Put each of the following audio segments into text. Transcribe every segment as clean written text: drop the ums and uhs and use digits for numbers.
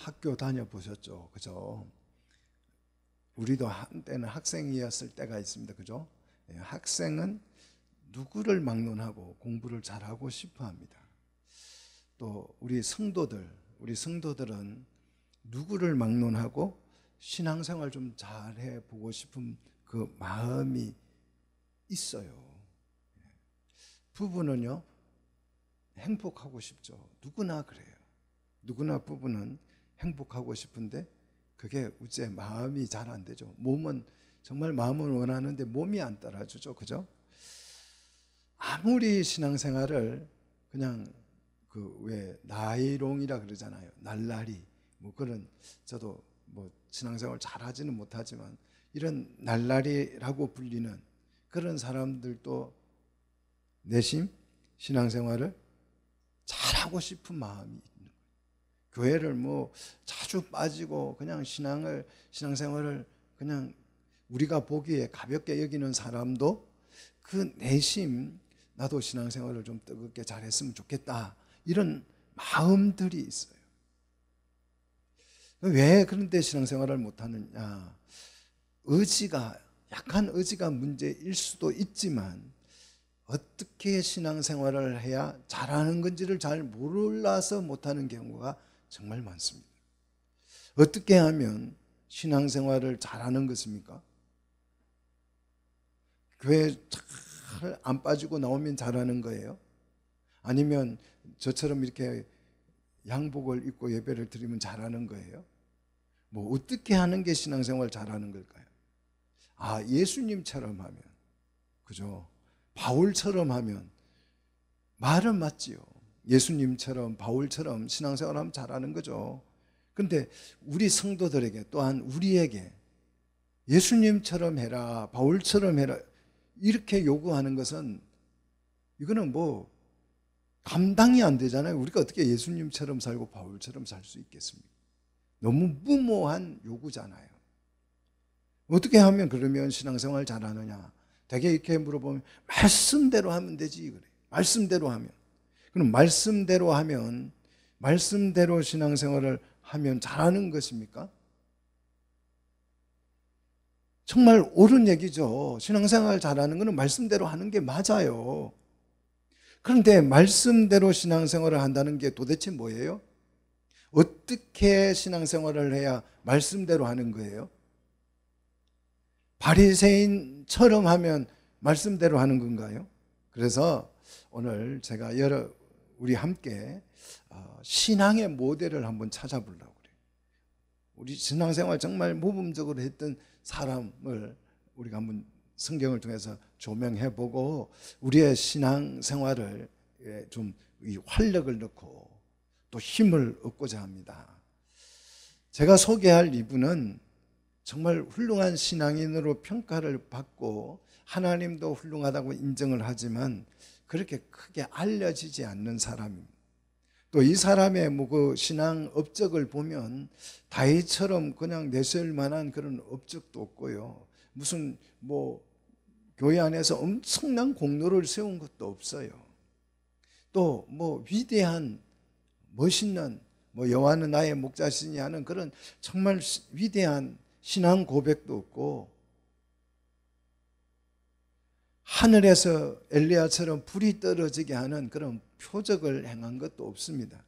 학교 다녀보셨죠? 그죠? 우리도 한때는 학생이었을 때가 있습니다. 그죠? 학생은 누구를 막론하고 공부를 잘하고 싶어 합니다. 또 우리 성도들은 누구를 막론하고 신앙생활 좀 잘해 보고 싶은 그 마음이 있어요. 부부는요, 행복하고 싶죠. 누구나 그래요. 누구나 부부는 행복하고 싶은데 그게 우째 마음이 잘 안 되죠. 몸은 정말 마음은 원하는데 몸이 안 따라주죠. 그죠? 아무리 신앙생활을 그냥 그 왜 나이롱이라 그러잖아요. 날라리 뭐 그런, 저도 뭐 신앙생활 잘하지는 못하지만 이런 날라리라고 불리는 그런 사람들도 내심 신앙생활을 잘하고 싶은 마음이 있는 거예요. 교회를 뭐 자주 빠지고 그냥 신앙생활을 그냥 우리가 보기에 가볍게 여기는 사람도 그 내심 나도 신앙생활을 좀 뜨겁게 잘했으면 좋겠다, 이런 마음들이 있어요. 왜 그런데 신앙생활을 못하느냐? 약한 의지가 문제일 수도 있지만 어떻게 신앙생활을 해야 잘하는 건지를 잘 몰라서 못하는 경우가 정말 많습니다. 어떻게 하면 신앙생활을 잘하는 것입니까? 교회 잘 안 빠지고 나오면 잘하는 거예요? 아니면 저처럼 이렇게 양복을 입고 예배를 드리면 잘하는 거예요? 뭐 어떻게 하는 게 신앙생활 잘하는 걸까요? 예수님처럼 하면, 그죠? 바울처럼 하면 말은 맞지요. 예수님처럼 바울처럼 신앙생활하면 잘하는 거죠. 그런데 우리 성도들에게, 또한 우리에게 예수님처럼 해라, 바울처럼 해라 이렇게 요구하는 것은, 이거는 뭐 감당이 안 되잖아요. 우리가 어떻게 예수님처럼 살고 바울처럼 살 수 있겠습니까? 너무 무모한 요구잖아요. 어떻게 하면 그러면 신앙생활 잘하느냐? 되게 이렇게 물어보면 말씀대로 하면 되지 그래. 말씀대로 하면. 그럼 말씀대로 하면, 말씀대로 신앙생활을 하면 잘하는 것입니까? 정말 옳은 얘기죠. 신앙생활 잘하는 것은 말씀대로 하는 게 맞아요. 그런데 말씀대로 신앙생활을 한다는 게 도대체 뭐예요? 어떻게 신앙생활을 해야 말씀대로 하는 거예요? 바리새인처럼 하면 말씀대로 하는 건가요? 그래서 오늘 제가 우리 함께 신앙의 모델을 한번 찾아보려고 그래요. 우리 신앙생활 정말 모범적으로 했던 사람을 우리가 한번 성경을 통해서 조명해보고 우리의 신앙생활을 좀 활력을 넣고 또 힘을 얻고자 합니다. 제가 소개할 이분은 정말 훌륭한 신앙인으로 평가를 받고 하나님도 훌륭하다고 인정을 하지만 그렇게 크게 알려지지 않는 사람입니다. 또 이 사람의 그 신앙 업적을 보면 다윗처럼 그냥 내세울 만한 그런 업적도 없고요. 무슨 교회 안에서 엄청난 공로를 세운 것도 없어요. 또 위대한 멋있는 여호와는 나의 목자시니 하는 그런 정말 위대한 신앙 고백도 없고, 하늘에서 엘리야처럼 불이 떨어지게 하는 그런 표적을 행한 것도 없습니다.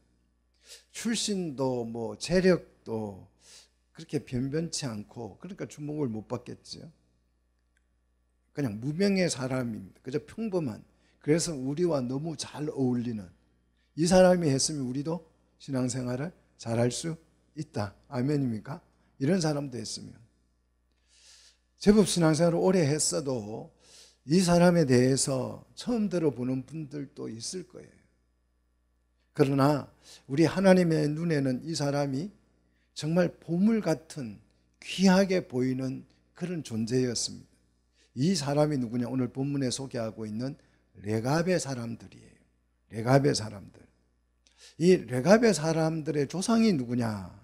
출신도 재력도 그렇게 변변치 않고, 그러니까 주목을 못 받겠죠. 그냥 무명의 사람입니다. 그저 평범한, 그래서 우리와 너무 잘 어울리는 이 사람이 했으면 우리도 신앙생활을 잘할 수 있다. 아멘입니까? 이런 사람도 했으면. 제법 신앙생활을 오래 했어도 이 사람에 대해서 처음 들어보는 분들도 있을 거예요. 그러나 우리 하나님의 눈에는 이 사람이 정말 보물 같은 귀하게 보이는 그런 존재였습니다. 이 사람이 누구냐? 오늘 본문에 소개하고 있는 레갑의 사람들이에요. 레갑의 사람들. 이 레갑의 사람들의 조상이 누구냐?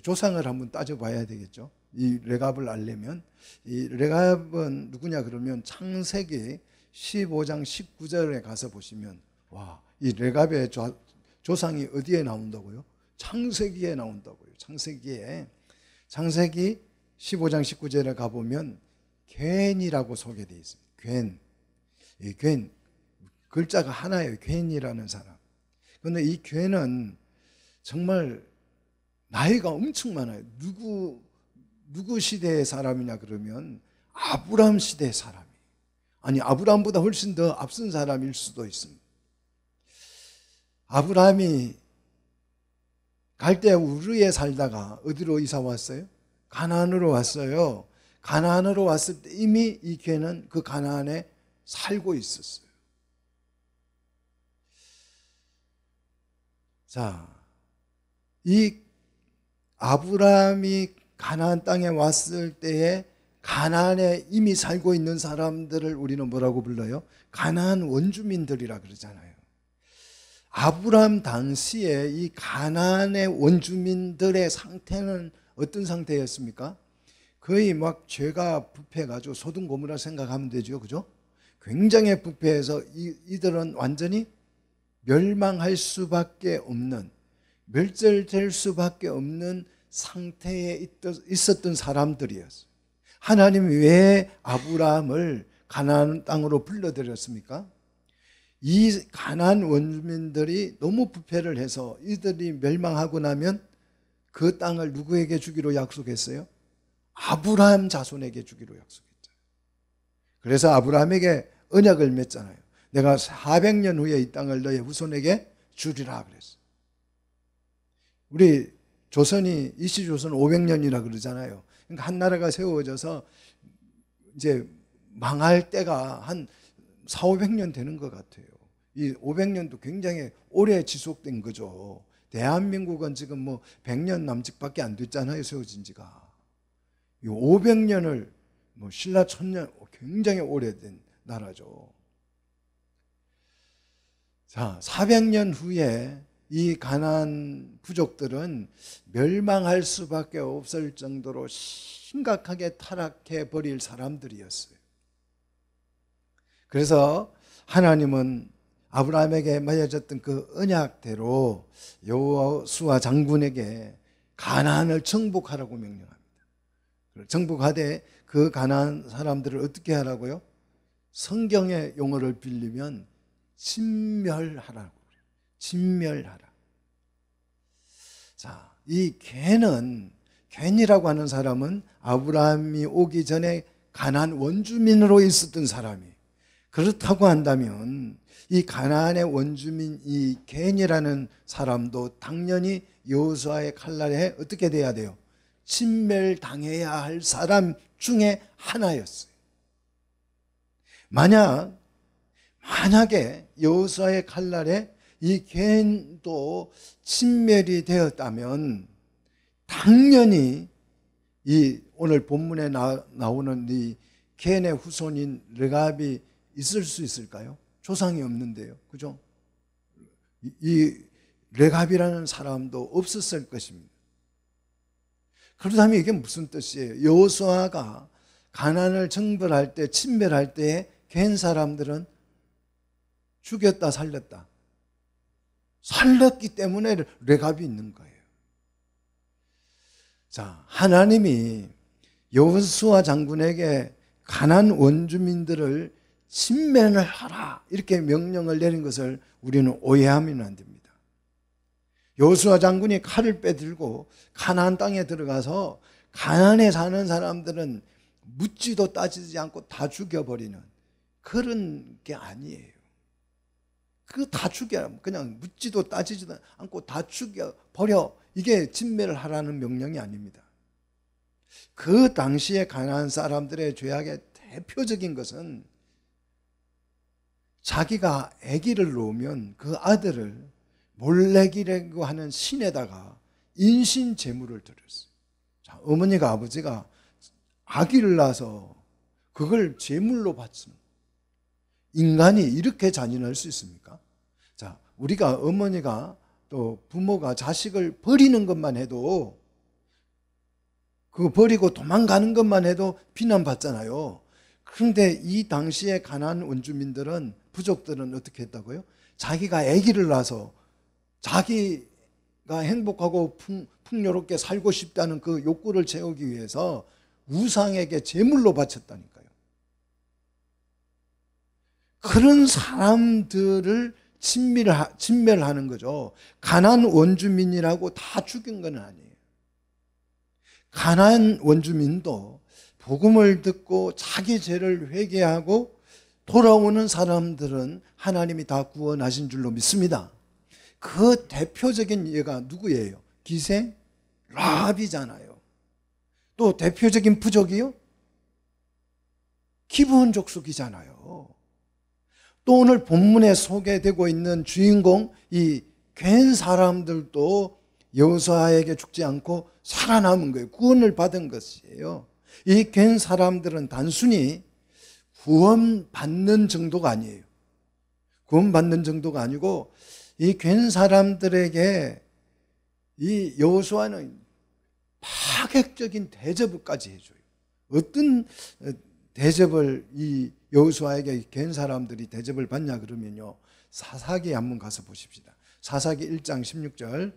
조상을 한번 따져봐야 되겠죠. 이 레갑을 알려면, 이 레갑은 누구냐 그러면 창세기 15장 19절에 가서 보시면 이 레갑의 조상이 어디에 나온다고요? 창세기에 나온다고요. 창세기 15장 19절에 가보면 괜이라고 소개되어 있습니다. 괜. 이 괜, 글자가 하나예요. 괜이라는 사람. 그런데 이 괜은 정말 나이가 엄청 많아요. 누구 시대의 사람이냐 그러면 아브라함 시대의 사람이. 아니, 아브라함보다 훨씬 더 앞선 사람일 수도 있습니다. 아브라함이 갈대 우르에 살다가 어디로 이사 왔어요? 가나안으로 왔어요. 가나안으로 왔을 때 이미 이 걔는 그 가나안에 살고 있었어요. 자, 이 아브라함이 가나안 땅에 왔을 때에 가나안에 이미 살고 있는 사람들을 우리는 뭐라고 불러요? 가나안 원주민들이라 그러잖아요. 아브라함 당시에 이 가나안의 원주민들의 상태는 어떤 상태였습니까? 거의 막 죄가 부패해가지고 소돔 고모라 생각하면 되죠, 그죠? 굉장히 부패해서 이들은 완전히 멸망할 수밖에 없는, 멸절될 수밖에 없는 상태에 있었던 사람들이었어요. 하나님이 왜 아브라함을 가나안 땅으로 불러들였습니까? 이 가나안 원주민들이 너무 부패를 해서 이들이 멸망하고 나면 그 땅을 누구에게 주기로 약속했어요? 아브라함 자손에게 주기로 약속했잖아요. 그래서 아브라함에게 언약을 맺잖아요. 내가 400년 후에 이 땅을 너의 후손에게 주리라 그랬어요. 우리 조선이 이시조선 500년이라 그러잖아요. 그러니까 한 나라가 세워져서 이제 망할 때가 한 400~500년 되는 것 같아요. 이 500년도 굉장히 오래 지속된 거죠. 대한민국은 지금 뭐 100년 남짓밖에 안 됐잖아요, 세워진 지가. 이 500년을 뭐 신라 1000년, 굉장히 오래된 나라죠. 자, 400년 후에 이 가나안 부족들은 멸망할 수밖에 없을 정도로 심각하게 타락해 버릴 사람들이었어요. 그래서 하나님은 아브라함에게 맺어졌던 그 언약대로 여호수아 장군에게 가나안을 정복하라고 명령합니다. 정복하되 그 가나안 사람들을 어떻게 하라고요? 성경의 용어를 빌리면 진멸하라고 그래요. 진멸하라. 자, 이 겐이라고 하는 사람은 아브라함이 오기 전에 가나안 원주민으로 있었던 사람이. 그렇다고 한다면 이 가나안의 원주민 이 겐이라는 사람도 당연히 여호수아의 칼날에 어떻게 돼야 돼요? 진멸당해야 할 사람 중에 하나였어요. 만약에 여호수아의 칼날에 이 겐도 진멸이 되었다면 당연히 이 오늘 본문에 나오는 이 겐의 후손인 르갑이 있을 수 있을까요? 조상이 없는데요, 그죠? 이 르갑이라는 사람도 없었을 것입니다. 그렇다면 이게 무슨 뜻이에요? 여호수아가 가나안을 정벌할 때, 침멸할 때에 겐 사람들은 죽였다 살렸다. 살렸기 때문에 르갑이 있는 거예요. 자, 하나님이 여호수아 장군에게 가나안 원주민들을 진멸을 하라 이렇게 명령을 내린 것을 우리는 오해하면 안 됩니다. 여호수아 장군이 칼을 빼들고 가나안 땅에 들어가서 가나안에 사는 사람들은 묻지도 따지지 않고 다 죽여버리는 그런 게 아니에요. 다 그냥 묻지도 따지지도 않고 다 죽여버려. 이게 진멸을 하라는 명령이 아닙니다. 그 당시에 가나안 사람들의 죄악의 대표적인 것은 자기가 아기를 놓으면 그 아들을 몰래기라고 하는 신에다가 인신 제물을 드렸어요. 자, 어머니가 아버지가 아기를 낳아서 그걸 제물로 바칩니다. 인간이 이렇게 잔인할 수 있습니까? 자, 우리가 어머니가 또 부모가 자식을 버리는 것만 해도 그거 버리고 도망가는 것만 해도 비난받잖아요. 그런데 이 당시에 가나안 원주민들은 부족들은 어떻게 했다고요? 자기가 아기를 낳아서 자기 행복하고 풍요롭게 살고 싶다는 그 욕구를 채우기 위해서 우상에게 제물로 바쳤다니까요. 그런 사람들을 진멸하는 거죠. 가나안 원주민이라고 다 죽인 건 아니에요. 가나안 원주민도 복음을 듣고 자기 죄를 회개하고 돌아오는 사람들은 하나님이 다 구원하신 줄로 믿습니다. 그 대표적인 예가 누구예요? 기생? 라합이잖아요. 또 대표적인 부족이요? 기브온 족속이잖아요. 또 오늘 본문에 소개되고 있는 주인공 이 괜 사람들도 여호수아에게 죽지 않고 살아남은 거예요. 구원을 받은 것이에요. 이 괜 사람들은 단순히 구원받는 정도가 아니에요. 구원받는 정도가 아니고 이 괜 사람들에게 이 여호수아는 파격적인 대접을까지 해줘요. 어떤 대접을 이 여호수아에게 괜 사람들이 대접을 받냐 그러면요, 사사기 한번 가서 보십시다. 사사기 1장 16절.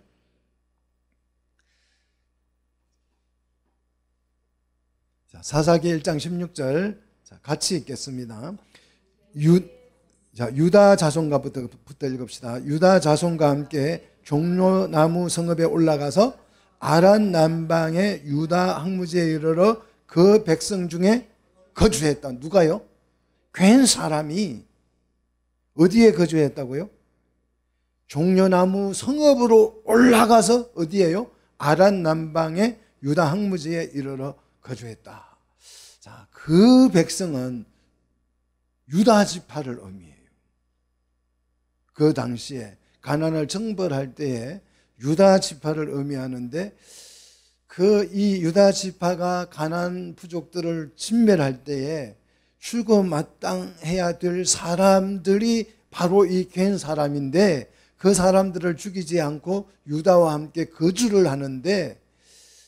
자, 사사기 1장 16절 같이 읽겠습니다. 유다 자손가부터 읽읍시다. 유다 자손과 함께 종려나무 성읍에 올라가서 아란 남방의 유다 항무지에 이르러 그 백성 중에 거주했다. 누가요? 괜 사람이 어디에 거주했다고요? 종려나무 성읍으로 올라가서 어디에요? 아란 남방의 유다 항무지에 이르러 거주했다. 자, 그 백성은 유다 지파를 의미해요. 그 당시에 가나안을 정벌할 때에 유다 지파를 의미하는데, 그 이 유다 지파가 가나안 부족들을 진멸할 때에 죽어 마땅해야 될 사람들이 바로 이 괜 사람인데, 그 사람들을 죽이지 않고 유다와 함께 거주를 하는데,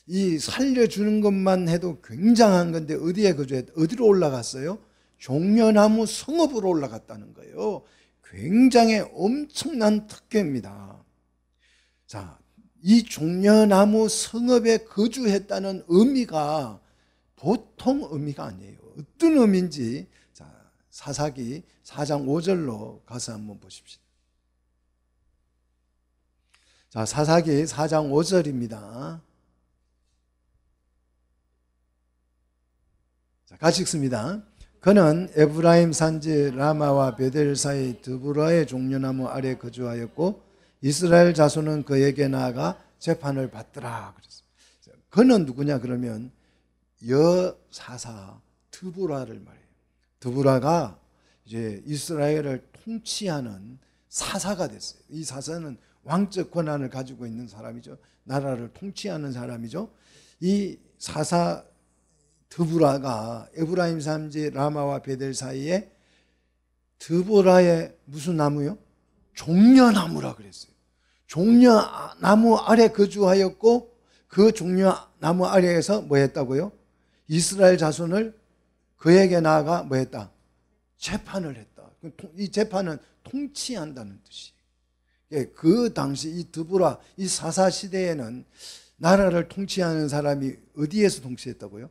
이 살려주는 것만 해도 굉장한 건데 어디에 거주했다? 어디로 올라갔어요? 종려나무 성읍으로 올라갔다는 거예요. 굉장히 엄청난 특혜입니다. 자, 이 종려나무 성읍에 거주했다는 의미가 보통 의미가 아니에요. 어떤 의미인지 자, 사사기 4장 5절로 가서 한번 보십시오. 자, 사사기 4장 5절입니다. 자, 같이 읽습니다. 그는 에브라임 산지 라마와 베델 사이 드보라의 종려나무 아래 거주하였고 이스라엘 자손은 그에게 나아가 재판을 받더라 그랬어요. 그는 누구냐 그러면 여사사 드보라를 말해요. 드보라가 이제 이스라엘을 통치하는 사사가 됐어요. 이 사사는 왕적 권한을 가지고 있는 사람이죠. 나라를 통치하는 사람이죠. 이 사사 드보라가 에브라임 산지 라마와 베델 사이에 드보라의 무슨 나무요? 종려나무라 그랬어요. 종려나무 아래 거주하였고 그 종려나무 아래에서 뭐 했다고요? 이스라엘 자손을 그에게 나아가 뭐 했다? 재판을 했다. 이 재판은 통치한다는 뜻이에요. 그 당시 이 드보라, 이 사사 시대에는 나라를 통치하는 사람이 어디에서 통치했다고요?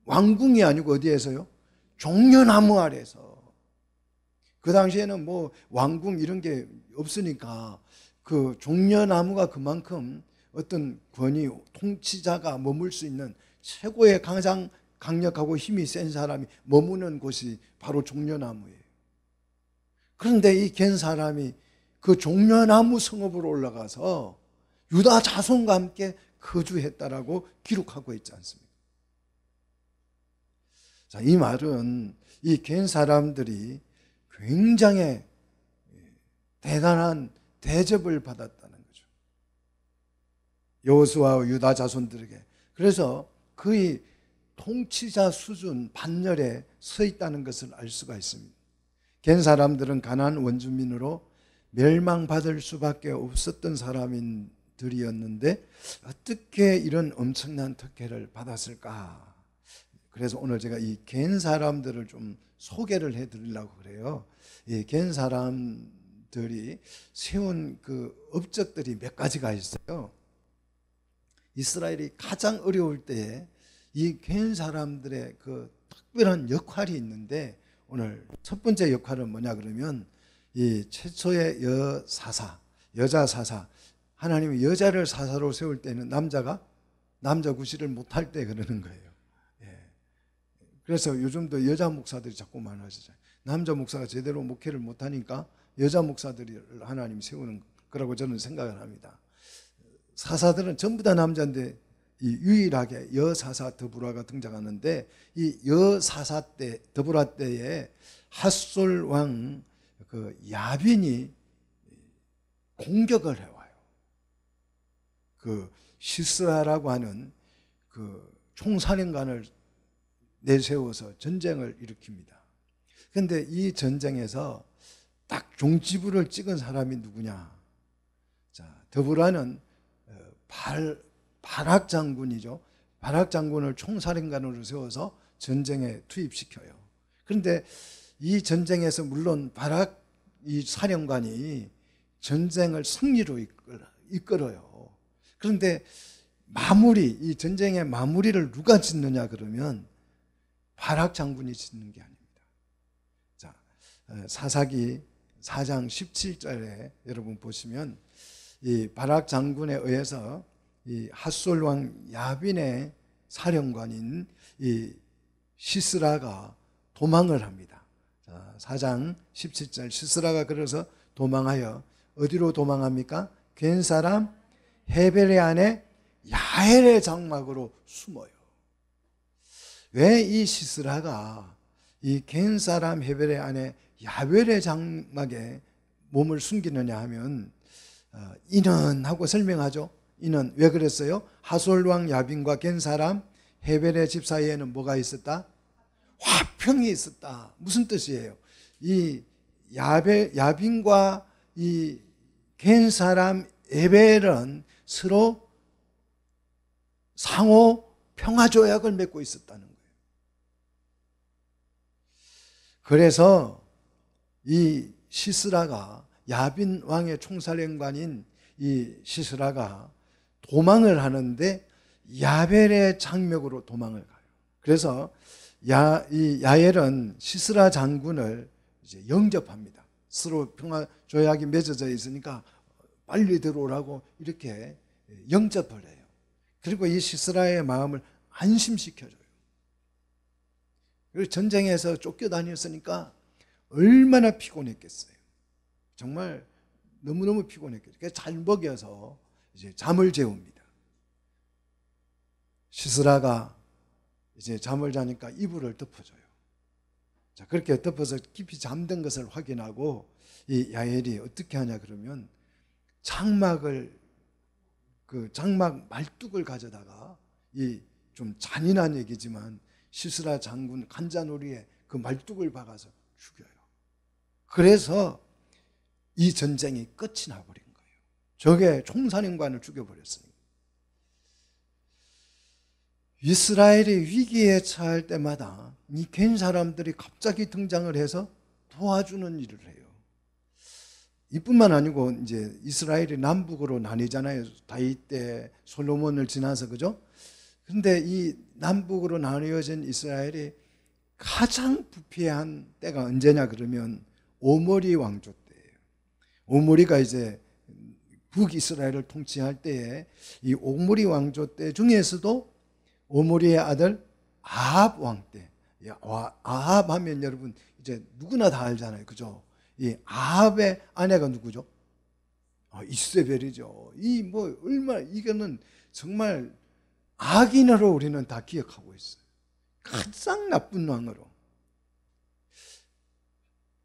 왕궁이 아니고 어디에서요? 종려나무 아래서. 그 당시에는 뭐 왕궁 이런 게 없으니까 그 종려나무가 그만큼 어떤 권위, 통치자가 머물 수 있는 최고의 가장 강력하고 힘이 센 사람이 머무는 곳이 바로 종려나무예요. 그런데 이 괜 사람이 그 종려나무 성읍으로 올라가서 유다 자손과 함께 거주했다라고 기록하고 있지 않습니까? 자, 이 말은 이 괜 사람들이 굉장히 대단한 대접을 받았다는 거죠. 여호수아와 유다 자손들에게. 그래서 거의 통치자 수준 반열에 서 있다는 것을 알 수가 있습니다. 괜 사람들은 가나안 원주민으로 멸망받을 수밖에 없었던 사람들이었는데 어떻게 이런 엄청난 특혜를 받았을까? 그래서 오늘 제가 이 괜 사람들을 좀 소개를 해드리려고 그래요. 이 괜 사람들은 왕들이 세운 그 업적들이 몇 가지가 있어요. 이스라엘이 가장 어려울 때에 이 괜 사람들의 그 특별한 역할이 있는데, 오늘 첫 번째 역할은 뭐냐 그러면 이 최초의 여자 사사, 하나님이 여자를 사사로 세울 때는 남자가 남자 구실을 못할 때 그러는 거예요. 예. 그래서 요즘도 여자 목사들이 자꾸 많아지잖아요. 남자 목사가 제대로 목회를 못하니까 여자 목사들을 하나님 세우는 거라고 저는 생각을 합니다. 사사들은 전부 다 남자인데 이 유일하게 여사사 드보라가 등장하는데, 이 여사사 때 드보라 때에 핫솔 왕 그 야빈이 공격을 해와요. 그 시스라라고 하는 그 총사령관을 내세워서 전쟁을 일으킵니다. 그런데 이 전쟁에서 딱 종지부를 찍은 사람이 누구냐? 자, 드보라는 바락 장군이죠. 바락 장군을 총사령관으로 세워서 전쟁에 투입시켜요. 그런데 이 전쟁에서 물론 바락 이 사령관이 전쟁을 승리로 이끌어요. 그런데 이 전쟁의 마무리를 누가 짓느냐 그러면 바락 장군이 짓는 게 아닙니다. 자, 사사기 4장 17절에 여러분 보시면 이 바락 장군에 의해서 이 핫솔 왕 야빈의 사령관인 이 시스라가 도망을 합니다. 자, 4장 17절, 시스라가 그래서 도망하여 어디로 도망합니까? 괜 사람 헤벨의 안에 야헬의 장막으로 숨어요. 왜 이 시스라가 이 괜 사람 헤벨의 안에 야벨의 장막에 몸을 숨기느냐 하면 이는 하고 설명하죠. 이는 왜 그랬어요? 핫솔 왕 야빈과 괜 사람 헤벨의 집 사이에는 뭐가 있었다? 화평이 있었다. 무슨 뜻이에요? 이 야빈과 이 괜 사람 헤벨은 서로 상호 평화 조약을 맺고 있었다는 거예요. 그래서 이 시스라가, 야빈 왕의 총사령관인 이 시스라가 도망을 하는데 야벨의 장막으로 도망을 가요. 그래서 이 야엘은 시스라 장군을 이제 영접합니다. 서로 평화 조약이 맺어져 있으니까 빨리 들어오라고 이렇게 영접을 해요. 그리고 이 시스라의 마음을 안심시켜줘요. 그리고 전쟁에서 쫓겨다녔으니까 얼마나 피곤했겠어요. 정말 너무너무 피곤했겠죠. 그래서 잘 먹여서 이제 잠을 재웁니다. 시스라가 이제 잠을 자니까 이불을 덮어줘요. 자, 그렇게 덮어서 깊이 잠든 것을 확인하고 이 야엘이 어떻게 하냐 그러면 그 장막 말뚝을 가져다가, 이 좀 잔인한 얘기지만 시스라 장군 간자놀이에 그 말뚝을 박아서 죽여요. 그래서 이 전쟁이 끝이 나버린 거예요. 적의 총사령관을 죽여버렸으니까. 이스라엘이 위기에 처할 때마다 이 괜 사람들이 갑자기 등장을 해서 도와주는 일을 해요. 이뿐만 아니고 이제 이스라엘이 남북으로 나뉘잖아요. 다윗 때 솔로몬을 지나서, 그죠? 근데 이 남북으로 나뉘어진 이스라엘이 가장 부패한 때가 언제냐 그러면 오므리 왕조 때예요. 오므리가 이제 북이스라엘을 통치할 때에 이 오므리 왕조 때 중에서도 오므리의 아들 아합 왕 때, 아합 하면 여러분 이제 누구나 다 알잖아요, 그죠? 이 아합의 아내가 누구죠? 이세벨이죠. 이거는 정말 악인으로 우리는 다 기억하고 있어요. 가장 나쁜 왕으로.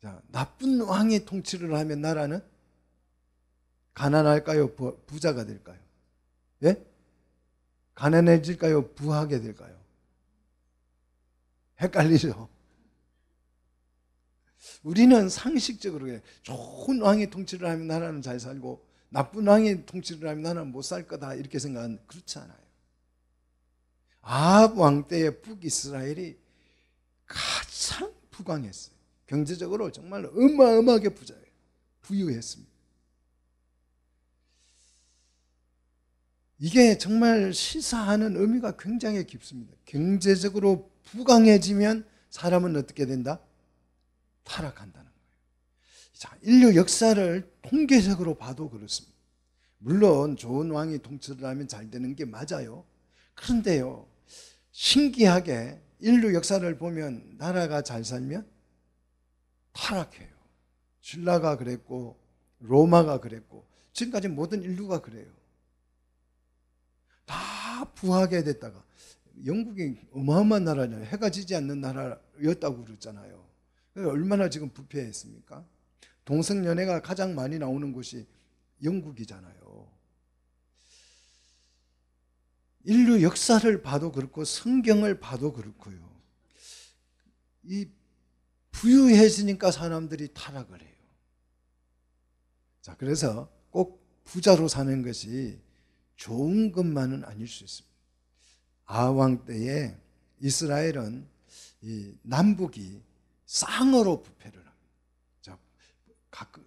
자, 나쁜 왕이 통치를 하면 나라는 가난할까요? 부자가 될까요? 예? 가난해질까요? 부하게 될까요? 헷갈리죠? 우리는 상식적으로 좋은 왕이 통치를 하면 나라는 잘 살고 나쁜 왕이 통치를 하면 나라는 못 살 거다 이렇게 생각하는, 그렇지 않아요. 아합 왕 때의 북이스라엘이 가장 부강했어요. 경제적으로 정말 어마어마하게 부유했습니다. 이게 정말 시사하는 의미가 굉장히 깊습니다. 경제적으로 부강해지면 사람은 어떻게 된다? 타락한다는 거예요. 자, 인류 역사를 통계적으로 봐도 그렇습니다. 물론 좋은 왕이 통치를 하면 잘 되는 게 맞아요. 그런데요, 신기하게 인류 역사를 보면 나라가 잘 살면 타락해요. 신라가 그랬고 로마가 그랬고 지금까지 모든 인류가 그래요. 다 부하게 됐다가 영국이 어마어마한 나라잖아요. 해가 지지 않는 나라였다고 그랬잖아요. 얼마나 지금 부패했습니까? 동성연애가 가장 많이 나오는 곳이 영국이잖아요. 인류 역사를 봐도 그렇고 성경을 봐도 그렇고요. 이 부유해지니까 사람들이 타락을 해요. 자, 그래서 꼭 부자로 사는 것이 좋은 것만은 아닐 수 있습니다. 아하왕 때에 이스라엘은 이 남북이 쌍으로 부패를 합니다. 자,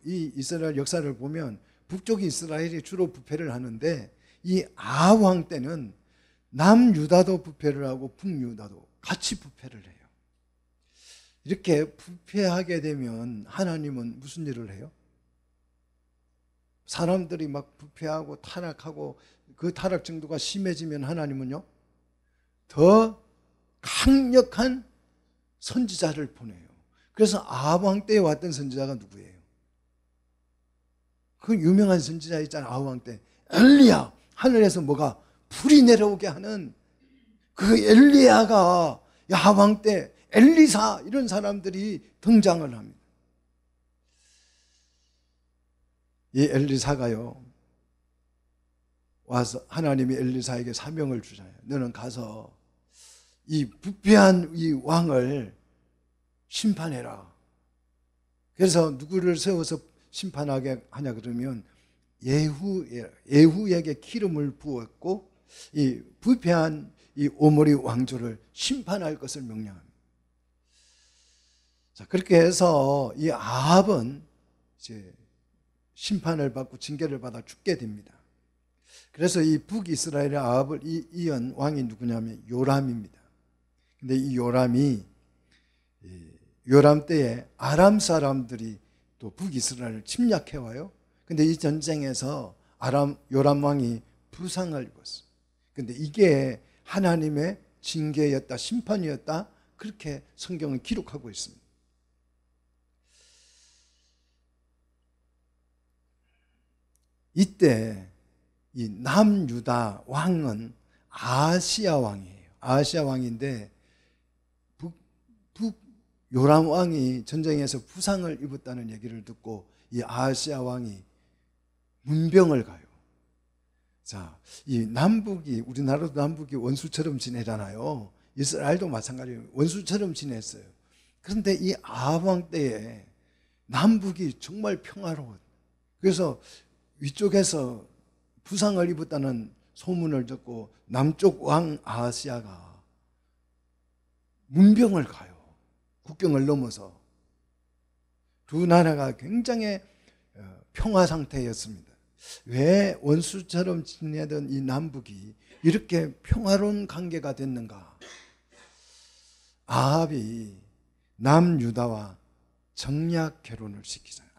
이 이스라엘 역사를 보면 북쪽 이스라엘이 주로 부패를 하는데 이 아하왕 때는 남유다도 부패를 하고 북유다도 같이 부패를 해요. 이렇게 부패하게 되면 하나님은 무슨 일을 해요? 사람들이 막 부패하고 타락하고 그 타락 정도가 심해지면 하나님은요, 더 강력한 선지자를 보내요. 그래서 아하왕 때에 왔던 선지자가 누구예요? 그 유명한 선지자 있잖아요. 아하왕 때 엘리야, 하늘에서 뭐가 불이 내려오게 하는 그 엘리야가 아하왕 때 엘리사 이런 사람들이 등장을 합니다. 이 엘리사가요, 와서 하나님이 엘리사에게 사명을 주잖아요. 너는 가서 이 부패한 이 왕을 심판해라. 그래서 누구를 세워서 심판하게 하냐 그러면 예후에게 기름을 부었고 이 부패한 이 오므리 왕조를 심판할 것을 명령합니다. 자, 그렇게 해서 이 아합은 이제 심판을 받고 징계를 받아 죽게 됩니다. 그래서 이 북이스라엘의 아합을 이은 왕이 누구냐면 요람입니다. 근데 이 요람이 요람 때에 아람 사람들이 또 북이스라엘을 침략해 와요. 근데 이 전쟁에서 요람 왕이 부상을 입었어요. 근데 이게 하나님의 징계였다, 심판이었다, 그렇게 성경은 기록하고 있습니다. 이때 이 남유다 왕은 아하시야 왕이에요. 아하시야 왕인데 북 요람 왕이 전쟁에서 부상을 입었다는 얘기를 듣고 이 아하시야 왕이 문병을 가요. 자, 이 남북이, 우리나라도 남북이 원수처럼 지내잖아요. 이스라엘도 마찬가지예요. 원수처럼 지냈어요. 그런데 이 아합 왕 때에 남북이 정말 평화로워요. 그래서 위쪽에서 부상을 입었다는 소문을 듣고 남쪽 왕 아하시야가 문병을 가요. 국경을 넘어서. 두 나라가 굉장히 평화 상태였습니다. 왜 원수처럼 지내던 이 남북이 이렇게 평화로운 관계가 됐는가? 아합이 남유다와 정략 결혼을 시키잖아요.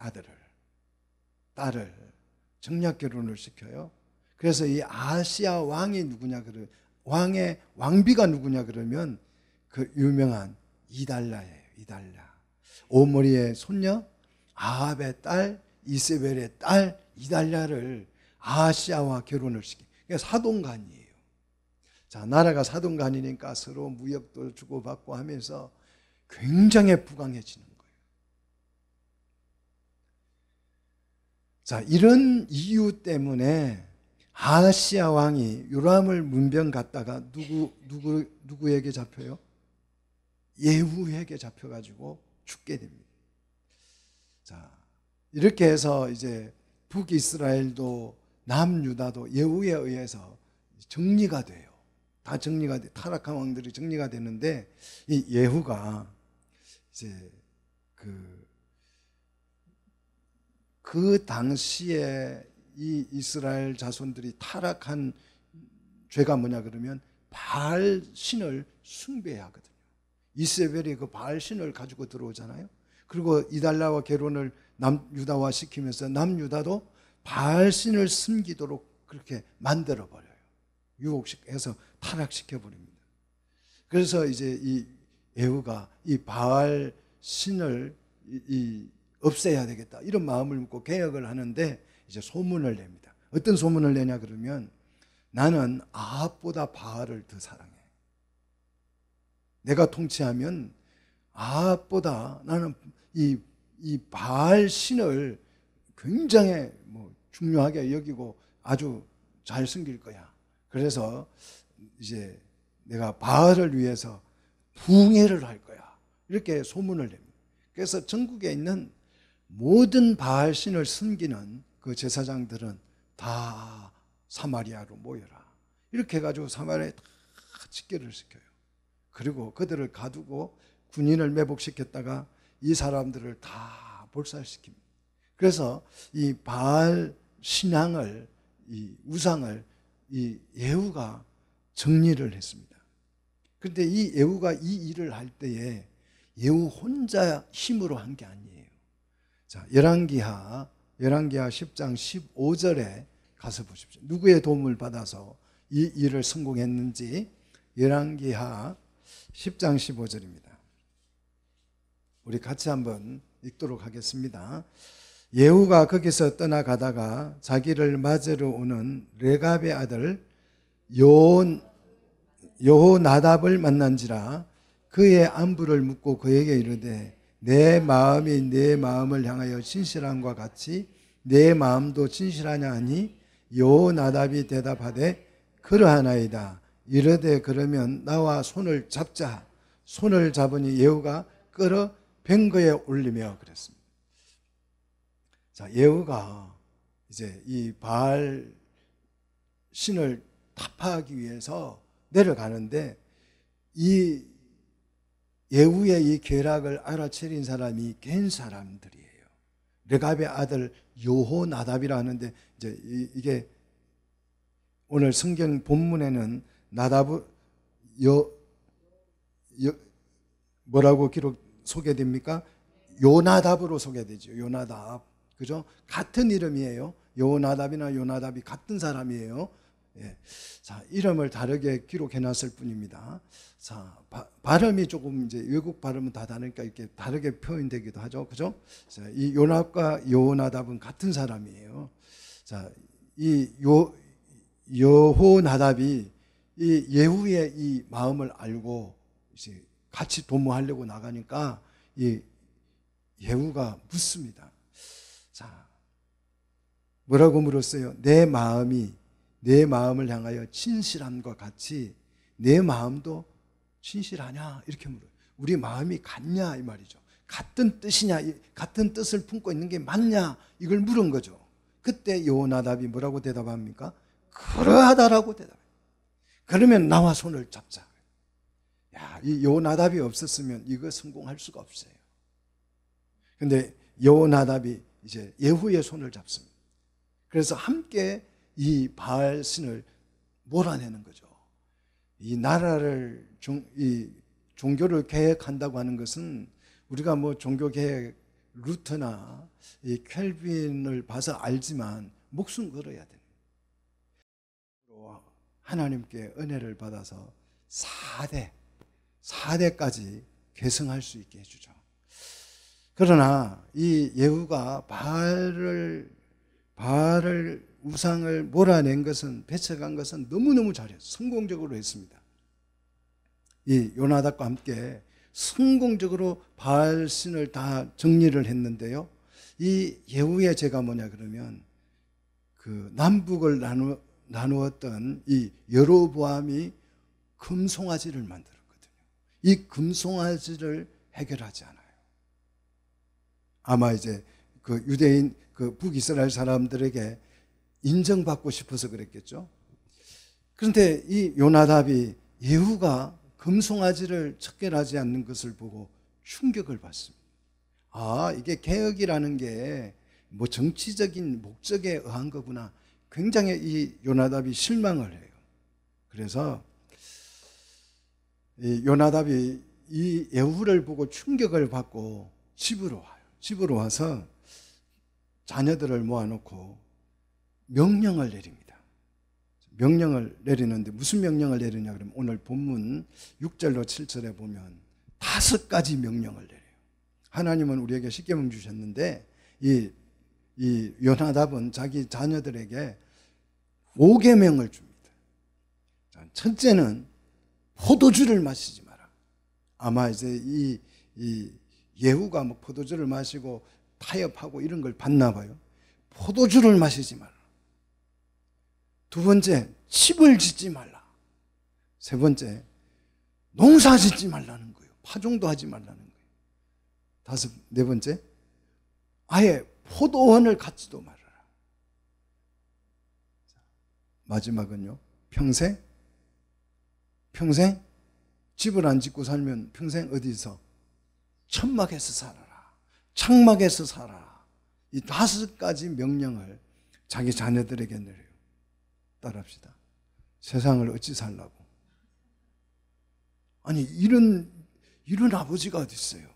딸을 정략 결혼을 시켜요. 그래서 이 아하시야 왕이 누구냐 그러면 왕의 왕비가 누구냐 그러면 그 유명한 이달랴예요. 이달랴. 오므리의 손녀 아합의 딸 이세벨의 딸 이달랴를 아하시야와 결혼을 시키. 그러니까 사돈간이에요. 자, 나라가 사돈간이니까 서로 무역도 주고받고 하면서 굉장히 부강해지는 거예요. 자, 이런 이유 때문에 아하시야 왕이 요람을 문병 갔다가 누구에게 잡혀요? 예후에게 잡혀가지고 죽게 됩니다. 자, 이렇게 해서 이제 북이스라엘도 남유다도 예후에 의해서 정리가 돼요. 다 정리가 돼. 타락한 왕들이 정리가 되는데 이 예후가 이제 그 당시에 이 이스라엘 자손들이 타락한 죄가 뭐냐 그러면 바알 신을 숭배해야 하거든요. 이세벨이 그 바알 신을 가지고 들어오잖아요. 그리고 이달라와 게론을 남유다화 시키면서 남유다도 바알 신을 섬기도록 그렇게 만들어 버려요. 유혹해서 타락시켜 버립니다. 그래서 이제 이 예후가 이 바알 신을 없애야 되겠다 이런 마음을 먹고 개혁을 하는데 이제 소문을 냅니다. 어떤 소문을 내냐 그러면 나는 아합보다 바알을 더 사랑해. 내가 통치하면 아합보다 나는 이 바알 신을 굉장히 중요하게 여기고 아주 잘 섬길 거야. 그래서 이제 내가 바알을 위해서 부흥회를 할 거야. 이렇게 소문을 냅니다. 그래서 전국에 있는 모든 바알 신을 섬기는 그 제사장들은 다 사마리아로 모여라. 이렇게 해가지고 사마리아에 다 집결을 시켜요. 그리고 그들을 가두고 군인을 매복시켰다가 이 사람들을 다 몰살시킵니다. 그래서 이 바알 신앙을, 이 우상을 이 예후가 정리를 했습니다. 그런데 이 예후가 이 일을 할 때에 예후 혼자 힘으로 한 게 아니에요. 자, 열왕기하 10장 15절에 가서 보십시오. 누구의 도움을 받아서 이 일을 성공했는지 열왕기하 10장 15절입니다. 우리 같이 한번 읽도록 하겠습니다. 예후가 거기서 떠나가다가 자기를 맞으러 오는 레갑의 아들 여호나답을 만난지라 그의 안부를 묻고 그에게 이르되 내 마음이 내 마음을 향하여 진실함과 같이 내 마음도 진실하냐 하니 여호나답이 대답하되 그러하나이다. 이르되 그러면 나와 손을 잡자. 손을 잡으니 예후가 끌어 뱅거에 올리며 그랬습니다. 자, 예후가 이제 이 바알 신을 타파하기 위해서 내려가는데 이 예후의 이 계략을 알아차린 사람이 겐 사람들이에요. 레갑의 아들 여호나답이라 하는데 이제 이게 오늘 성경 본문에는 나답 뭐라고 소개됩니까? 요나답으로 소개되죠. 요나답. 그죠? 같은 이름이에요. 요나답이나 요나답이 같은 사람이에요. 예. 자, 이름을 다르게 기록해 놨을 뿐입니다. 자, 발음이 조금 이제 외국 발음은 다 다르니까 이렇게 다르게 표현되기도 하죠. 그죠? 자, 이 요나답과 요나답은 같은 사람이에요. 자, 이 여호나답이 이 예후의 이 마음을 알고 이제 같이 도모하려고 나가니까 이 예후가 묻습니다. 자, 뭐라고 물었어요? 내 마음이 내 마음을 향하여 진실함과 같이 내 마음도 진실하냐? 이렇게 물어요. 우리 마음이 같냐? 이 말이죠. 같은 뜻이냐? 같은 뜻을 품고 있는 게 맞냐? 이걸 물은 거죠. 그때 여호나답이 뭐라고 대답합니까? 그러하다라고 대답해요. 그러면 나와 손을 잡자. 야, 이 여호나답이 없었으면 이거 성공할 수가 없어요. 근데 여호나답이 이제 예후의 손을 잡습니다. 그래서 함께 이 바알 신을 몰아내는 거죠. 이 나라를 이 종교를 개혁한다고 하는 것은 우리가 뭐 종교 개혁 루터나 이 켈빈을 봐서 알지만 목숨 걸어야 됩니다. 하나님께 은혜를 받아서 4대까지 계승할 수 있게 해주죠. 그러나 이 예후가 바알을 우상을 몰아낸 것은, 배척한 것은 너무너무 잘했어요. 성공적으로 했습니다. 이 요나답과 함께 성공적으로 바알 신을 다 정리를 했는데요. 이 예후의 죄가 뭐냐 그러면 그 남북을 나누었던 이 여로보암이 금송아지를 만들었거든요. 이 금송아지를 해결하지 않아요. 아마 이제 그 유대인 그 북이스라엘 사람들에게 인정받고 싶어서 그랬겠죠. 그런데 이 요나답이 예후가 금송아지를 척결하지 않는 것을 보고 충격을 받습니다. 아, 이게 개혁이라는 게 뭐 정치적인 목적에 의한 거구나. 굉장히 이 요나답이 실망을 해요. 그래서 이 요나답이 이 예후를 보고 충격을 받고 집으로 와요. 집으로 와서 자녀들을 모아놓고 명령을 내립니다. 명령을 내리는데 무슨 명령을 내리냐 그러면 오늘 본문 6절로 7절에 보면 5가지 명령을 내려요. 하나님은 우리에게 십계명 주셨는데 이 요나답은 자기 자녀들에게 5계명을 줍니다. 첫째는 포도주를 마시지 마라. 아마 이제 이 예후가 뭐 포도주를 마시고 타협하고 이런 걸 봤나 봐요. 포도주를 마시지 마라. 두 번째, 집을 짓지 말라. 세 번째, 농사 짓지 말라는 거예요. 파종도 하지 말라는 거예요. 네 번째, 아예 포도원을 갖지도 말아라. 마지막은요, 평생 집을 안 짓고 살면 평생 어디서? 천막에서 살아라. 장막에서 살아라. 이 5가지 명령을 자기 자녀들에게 내려요. 따라합시다. 세상을 어찌 살라고? 아니 이런 아버지가 어디 있어요?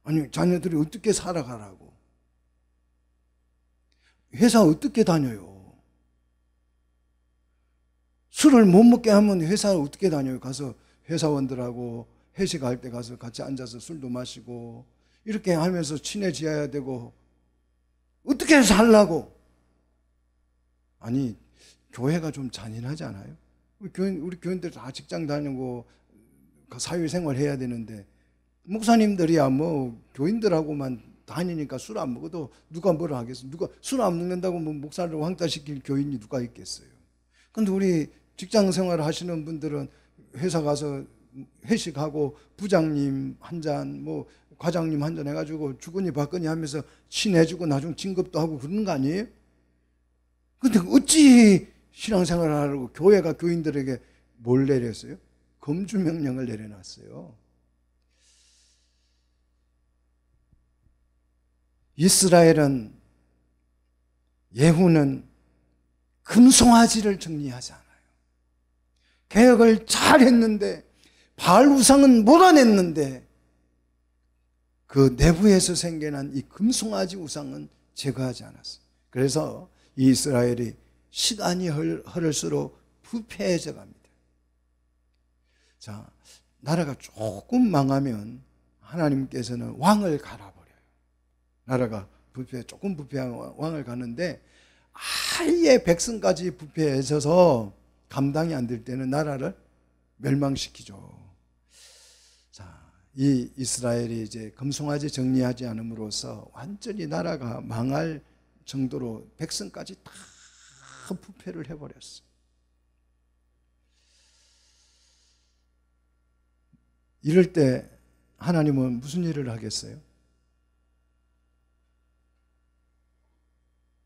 아니 자녀들이 어떻게 살아가라고? 회사 어떻게 다녀요? 술을 못 먹게 하면 회사를 어떻게 다녀요? 가서 회사원들하고 회식할 때 가서 같이 앉아서 술도 마시고 이렇게 하면서 친해져야 되고 어떻게 살라고? 아니 교회가 좀 잔인하지 않아요? 우리 교인들 다 직장 다니고 사회생활 해야 되는데 목사님들이야 뭐 교인들하고만 다니니까 술 안 먹어도 누가 뭐라 하겠어? 누가 술 안 먹는다고 뭐 목사를 왕따시킬 교인이 누가 있겠어요? 근데 우리 직장 생활 하시는 분들은 회사 가서 회식하고 부장님 한 잔, 뭐 과장님 한 잔 해가지고 주거니 받거니 하면서 친해지고 나중 진급도 하고 그러는 거 아니에요? 근데 어찌 신앙생활을 하려고 교회가 교인들에게 뭘 내렸어요? 금주명령을 내려놨어요. 이스라엘은 예후는 금송아지를 정리하지 않아요. 개혁을 잘했는데 바알 우상은 몰아냈는데 그 내부에서 생겨난 이 금송아지 우상은 제거하지 않았어요. 그래서 이 이스라엘이 시간이 흐를수록 부패해져 갑니다. 자, 나라가 조금 망하면 하나님께서는 왕을 갈아버려요. 나라가 조금 부패한 왕을 가는데 아예 백성까지 부패해져서 감당이 안 될 때는 나라를 멸망시키죠. 자, 이 이스라엘이 이제 금송아지 정리하지 않음으로써 완전히 나라가 망할 정도로 백성까지 다 부패를 해버렸어요. 이럴 때 하나님은 무슨 일을 하겠어요?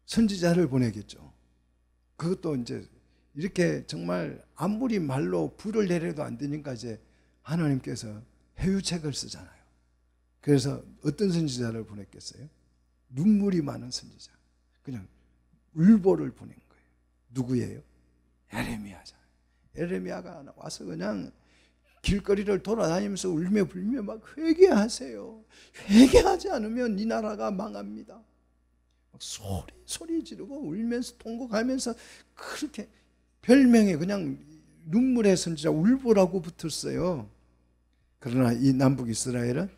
선지자를 보내겠죠. 그것도 이제 이렇게 정말 아무리 말로 불을 내려도 안 되니까 이제 하나님께서 해유책을 쓰잖아요. 그래서 어떤 선지자를 보냈겠어요? 눈물이 많은 선지자. 그냥 울보를 보낸 거예요. 누구예요? 에레미야잖아요. 에레미야가 와서 그냥 길거리를 돌아다니면서 울며 불며 막 회개하세요. 회개하지 않으면 이 나라가 망합니다. 소리 지르고 울면서 통곡하면서 그렇게 별명이 그냥 눈물의 선지자 울보라고 붙었어요. 그러나 이 남북 이스라엘은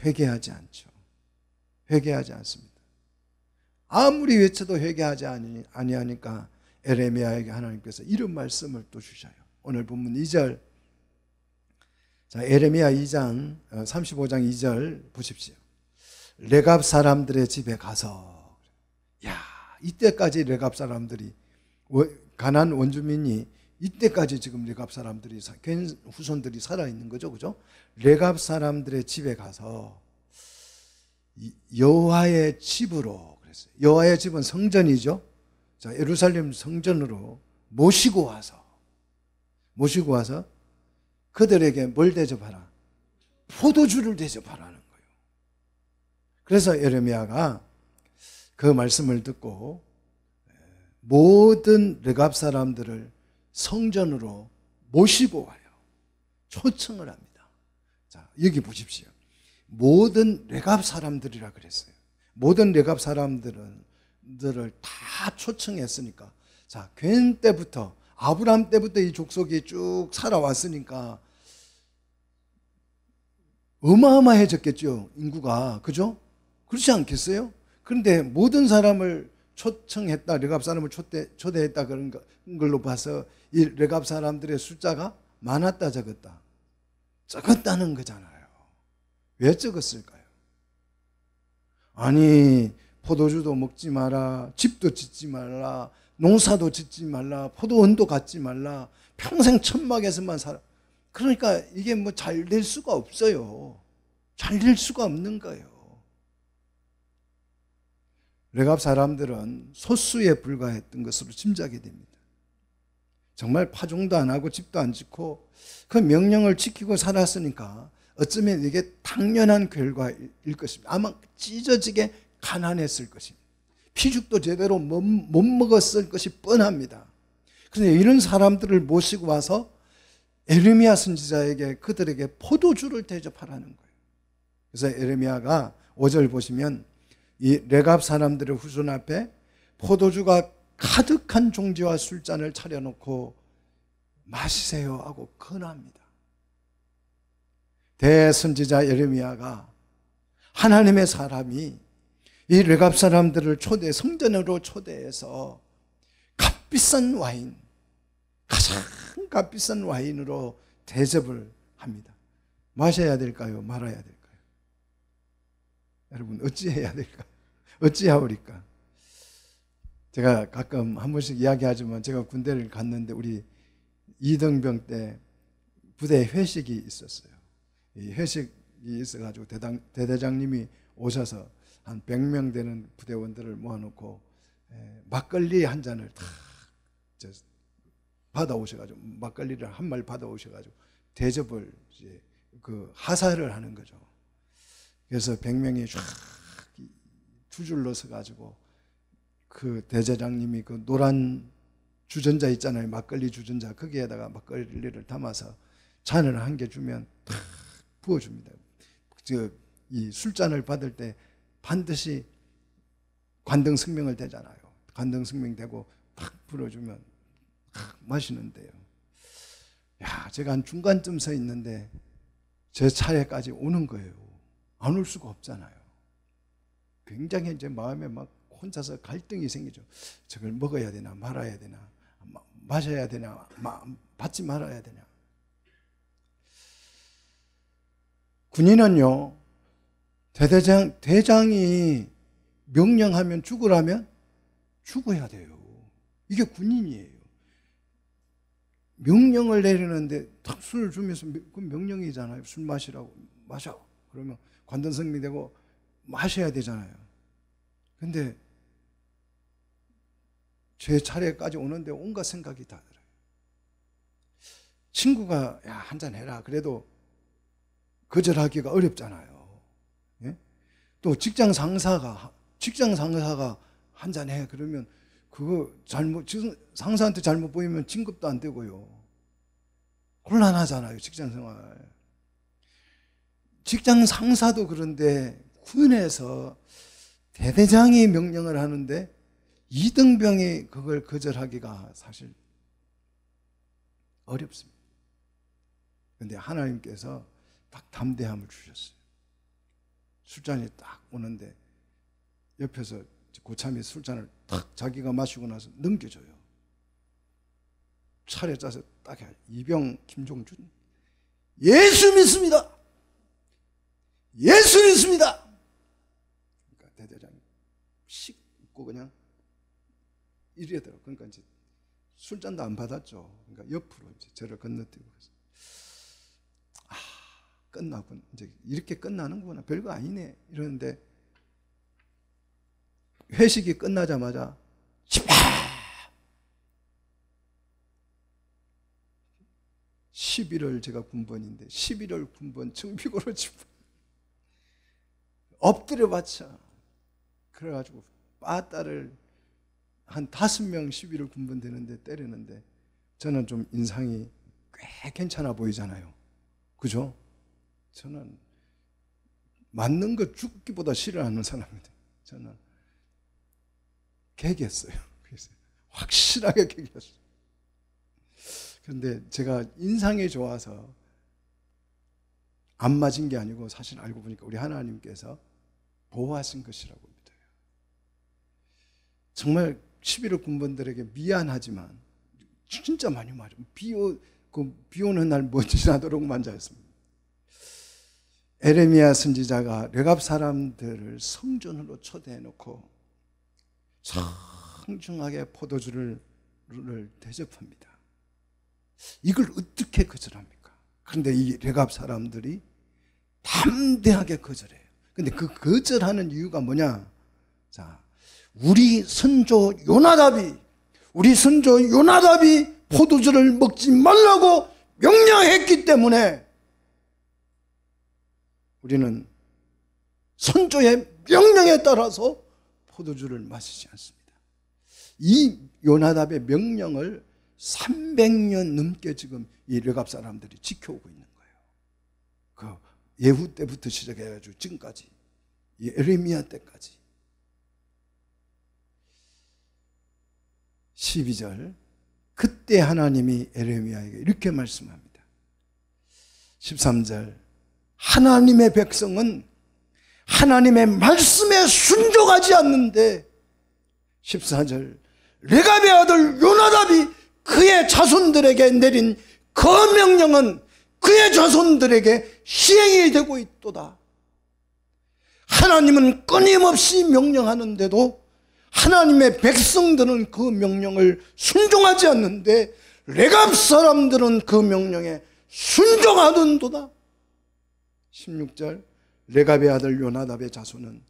회개하지 않죠. 회개하지 않습니다. 아무리 외쳐도 회개하지 아니하니까 에레미야에게 하나님께서 이런 말씀을 또 주셔요. 오늘 본문 2절. 자, 에레미야 2장 35장 2절 보십시오. 레갑 사람들의 집에 가서, 야, 이때까지 레갑 사람들이, 가나안 원주민이 이때까지 지금 레갑 사람들이, 후손들이 살아있는 거죠. 그죠? 레갑 사람들의 집에 가서 여호와의 집으로, 그랬어요. 여호와의 집은 성전이죠. 자, 예루살렘 성전으로 모시고 와서 그들에게 뭘 대접하라? 포도주를 대접하라는 거예요. 그래서 에레미야가 그 말씀을 듣고 모든 레갑 사람들을 성전으로 모시고 와요. 초청을 합니다. 자, 여기 보십시오. 모든 레갑 사람들이라 그랬어요. 모든 레갑 사람들을 다 초청했으니까, 자, 괜 때부터, 아브라함 때부터 이 족속이 쭉 살아왔으니까 어마어마해졌겠죠, 인구가. 그죠? 그렇지 않겠어요? 그런데 모든 사람을 초청했다, 레갑 사람을 초대했다 그런 걸로 봐서 이 레갑 사람들의 숫자가 많았다 적었다? 적었다는 거잖아요. 왜 적었을까요? 아니, 포도주도 먹지 마라, 집도 짓지 말라, 농사도 짓지 말라, 포도원도 갖지 말라, 평생 천막에서만 살아. 그러니까 이게 뭐 잘 될 수가 없어요. 잘 될 수가 없는 거예요. 레갑 사람들은 소수에 불과했던 것으로 짐작이 됩니다. 정말 파종도 안 하고 집도 안 짓고 그 명령을 지키고 살았으니까 어쩌면 이게 당연한 결과일 것입니다. 아마 찢어지게 가난했을 것입니다. 피죽도 제대로 못 먹었을 것이 뻔합니다. 그런데 이런 사람들을 모시고 와서 에레미야 선지자에게 그들에게 포도주를 대접하라는 거예요. 그래서 에레미야가 5절 보시면 이 레갑 사람들의 후손 앞에 포도주가 가득한 종지와 술잔을 차려놓고 마시세요 하고 권합니다. 대선지자 에레미야가 하나님의 사람이 이 레갑 사람들을 성전으로 초대해서 값비싼 와인, 가장 값비싼 와인으로 대접을 합니다. 마셔야 될까요? 말아야 될까요? 여러분, 어찌해야 될까요? 어찌하오리까? 제가 가끔 한 번씩 이야기하지만 제가 군대를 갔는데 우리 이등병 때 부대 회식이 있었어요. 이 회식이 있어가지고 대대장님이 오셔서 한 100명 되는 부대원들을 모아놓고 막걸리 한 잔을 다 받아오셔가지고, 막걸리를 한 말 받아오셔가지고 대접을 이제 그 하사를 하는 거죠. 그래서 100명이 쫙 두 줄로 서가지고 그 대제장님이 그 노란 주전자 있잖아요, 막걸리 주전자, 거기에다가 막걸리를 담아서 잔을 한 개 주면 탁 부어줍니다. 이 술잔을 받을 때 반드시 관등성명을 대잖아요. 관등성명 대고 탁 불어주면 탁 마시는데요. 야, 제가 한 중간쯤 서 있는데 제 차례까지 오는 거예요. 안 올 수가 없잖아요. 굉장히 이제 마음에 막 혼자서 갈등이 생기죠. 저걸 먹어야 되나 말아야 되나, 마셔야 되나 받지 말아야 되냐. 군인은요, 대장이 명령하면 죽으라면 죽어야 돼요. 이게 군인이에요. 명령을 내리는데 딱 술을 주면서 그 명령이잖아요. 술 마시라고. 마셔. 그러면 관등성명 되고 마셔야 되잖아요. 근데 제 차례까지 오는데 온갖 생각이 다 들어요. 친구가 야, 한잔 해라. 그래도 거절하기가 어렵잖아요. 예? 또 직장 상사가 한잔 해. 그러면 그거 상사한테 잘못 보이면 진급도 안 되고요. 곤란하잖아요, 직장 생활. 직장 상사도 그런데 군에서 대대장이 명령을 하는데 이등병이 그걸 거절하기가 사실 어렵습니다. 그런데 하나님께서 딱 담대함을 주셨어요. 술잔이 딱 오는데 옆에서 고참이 술잔을 딱 자기가 마시고 나서 넘겨줘요. 차례 짜서 딱 해. 이병 김종준, 예수 믿습니다. 예수 믿습니다. 그러니까 대대장이 씩 웃고 그냥 이러더라고요. 그러니까 이제 술잔도 안 받았죠. 그러니까 옆으로 이제 저를 건너뛰고 그래서 끝나군. 이제 이렇게 끝나는구나. 별거 아니네. 이러는데 회식이 끝나자마자 11월 제가 군번인데 11월 군번 정비고로 엎드려 받쳐. 그래가지고 빠따를 한 5명 시비를 군번되는데 때리는데 저는 좀 인상이 꽤 괜찮아 보이잖아요. 그죠? 저는 맞는 거 죽기보다 싫어하는 사람입니다. 저는 개겼어요. 그래서 확실하게 개겼어요. 그런데 제가 인상이 좋아서 안 맞은 게 아니고 사실 알고 보니까 우리 하나님께서 보호하신 것이라고 믿어요. 정말 11호 군번들에게 미안하지만 진짜 많이 맞아요. 비 오는 날 멋지나도록 만졌습니다. 에레미야 선지자가 레갑 사람들을 성전으로 초대해 놓고 청중하게 포도주를 대접합니다. 이걸 어떻게 거절합니까? 그런데 이 레갑 사람들이 담대하게 거절해요. 근데 그 거절하는 이유가 뭐냐? 자, 우리 선조 요나답이 포도주를 먹지 말라고 명령했기 때문에 우리는 선조의 명령에 따라서 포도주를 마시지 않습니다. 이 요나답의 명령을 300년 넘게 지금 이 레갑 사람들이 지켜오고 있는 거예요. 그 예후 때부터 시작해가지고 지금까지, 이 에레미야 때까지. 12절, 그때 하나님이 에레미야에게 이렇게 말씀합니다. 13절, 하나님의 백성은 하나님의 말씀에 순종하지 않는데, 14절, 레갑의 아들 요나답이 그의 자손들에게 내린 그 명령은 그의 자손들에게 시행이 되고 있도다. 하나님은 끊임없이 명령하는데도 하나님의 백성들은 그 명령을 순종하지 않는데 레갑 사람들은 그 명령에 순종하는도다. 16절, 레갑의 아들 요나답의 자손은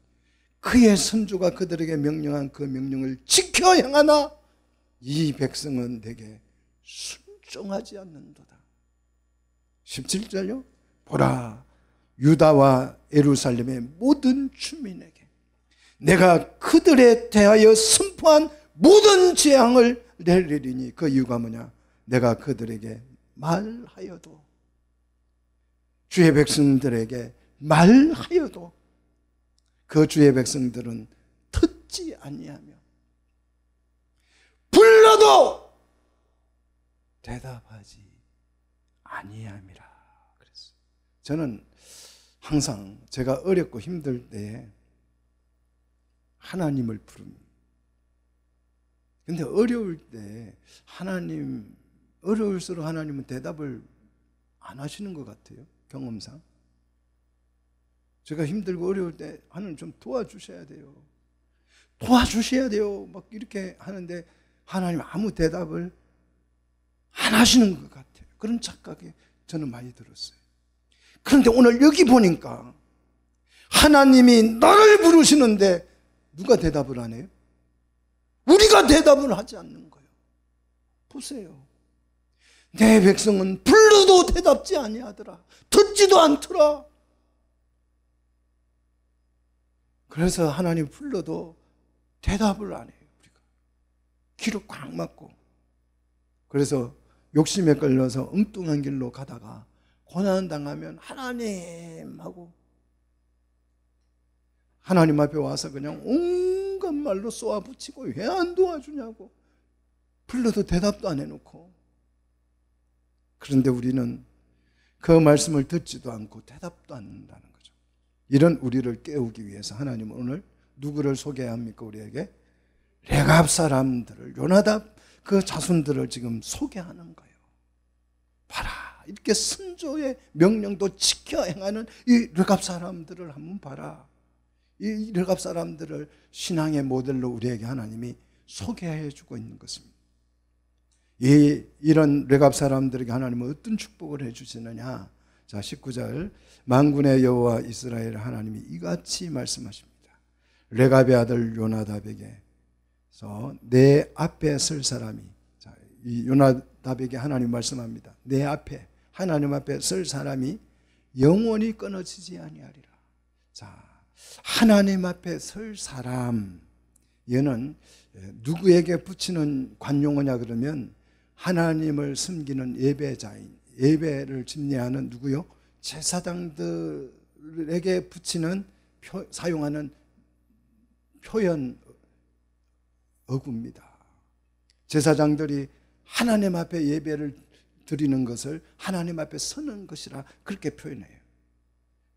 그의 선조가 그들에게 명령한 그 명령을 지켜 행하나 이 백성은 내게 순종하지 않는도다. 17절요, 보라, 유다와 예루살렘의 모든 주민에게 내가 그들에 대하여 선포한 모든 재앙을 내리리니 그 이유가 뭐냐? 내가 그들에게 말하여도, 주의 백성들에게 말하여도 그 주의 백성들은 듣지 아니하며 불러도 대답하지 아니함이라 그랬어요. 저는 항상 제가 어렵고 힘들 때 하나님을 부릅니다. 근데 어려울 때 어려울수록 하나님은 대답을 안 하시는 것 같아요. 경험상. 제가 힘들고 어려울 때 하나님 좀 도와주셔야 돼요. 막 이렇게 하는데 하나님 아무 대답을 안 하시는 것 같아요. 그런 착각이 저는 많이 들었어요. 그런데 오늘 여기 보니까 하나님이 나를 부르시는데 누가 대답을 안 해요? 우리가 대답을 하지 않는 거예요. 보세요. 내 백성은 불러도 대답지 아니하더라. 듣지도 않더라. 그래서 하나님 불러도 대답을 안 해요. 우리가 귀를 꽉 막고. 그래서 욕심에 걸려서 엉뚱한 길로 가다가 고난 당하면 하나님 하고 하나님 앞에 와서 그냥 온갖 말로 쏘아붙이고 왜 안 도와주냐고 불러도 대답도 안 해놓고. 그런데 우리는 그 말씀을 듣지도 않고 대답도 안 한다는 거죠. 이런 우리를 깨우기 위해서 하나님은 오늘 누구를 소개해야 합니까? 우리에게 레갑 사람들을, 요나답 그 자손들을 지금 소개하는 거예요. 봐라, 이렇게 선조의 명령도 지켜 행하는 이 레갑 사람들을 한번 봐라. 이 레갑 사람들을 신앙의 모델로 우리에게 하나님이 소개해 주고 있는 것입니다. 이런 레갑 사람들에게 하나님은 어떤 축복을 해 주시느냐? 자, 19절, 만군의 여호와 이스라엘 하나님이 이같이 말씀하십니다. 레갑의 아들 요나답에게서 내 앞에 설 사람이, 자, 이 요나답에게 하나님 말씀합니다. 내 앞에, 하나님 앞에 설 사람이 영원히 끊어지지 아니하리라. 자, 하나님 앞에 설 사람, 얘는 누구에게 붙이는 관용어냐 그러면 하나님을 섬기는 예배자인, 예배를 집례하는 누구요? 제사장들에게 붙이는 사용하는 표현 어구입니다. 제사장들이 하나님 앞에 예배를 드리는 것을 하나님 앞에 서는 것이라 그렇게 표현해요.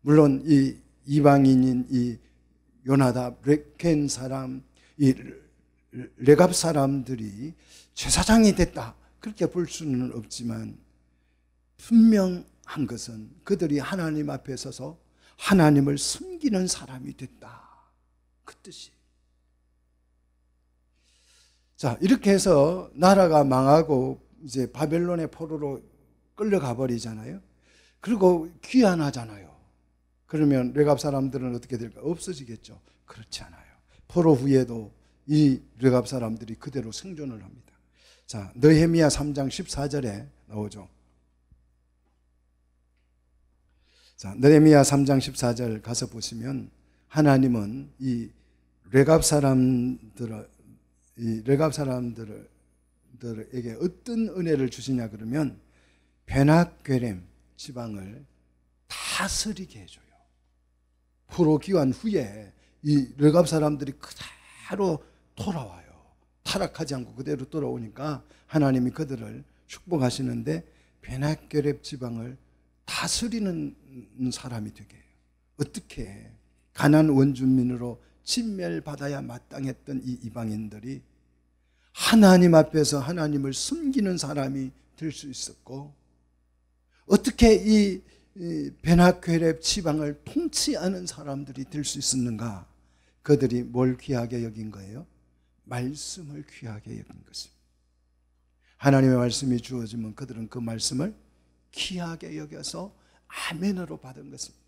물론 이 이방인인 이 요나답, 레켄 사람, 이 레갑 사람들이 제사장이 됐다 그렇게 볼 수는 없지만 분명한 것은 그들이 하나님 앞에 서서 하나님을 섬기는 사람이 됐다 그 뜻이. 자, 이렇게 해서 나라가 망하고 이제 바벨론의 포로로 끌려가 버리잖아요. 그리고 귀환하잖아요. 그러면 레갑 사람들은 어떻게 될까? 없어지겠죠. 그렇지 않아요. 포로 후에도 이 레갑 사람들이 그대로 생존을 합니다. 자, 느헤미야 3장 14절에 나오죠. 자, 느헤미야 3장 14절 가서 보시면 하나님은 이 레갑 사람들에게 어떤 은혜를 주시냐 그러면 베낫괴렘 지방을 다스리게 해줘요. 포로 귀환 후에 이 레갑 사람들이 그대로 돌아와요. 타락하지 않고 그대로 돌아오니까 하나님이 그들을 축복하시는데 베낫괴렙 지방을 다스리는 사람이 되게 해요. 어떻게 가나안 원주민으로 진멸받아야 마땅했던 이 이방인들이 하나님 앞에서 하나님을 섬기는 사람이 될 수 있었고, 어떻게 이 베낫괴렙 지방을 통치하는 사람들이 될 수 있었는가? 그들이 뭘 귀하게 여긴 거예요? 말씀을 귀하게 여긴 것입니다. 하나님의 말씀이 주어지면 그들은 그 말씀을 귀하게 여겨서 아멘으로 받은 것입니다.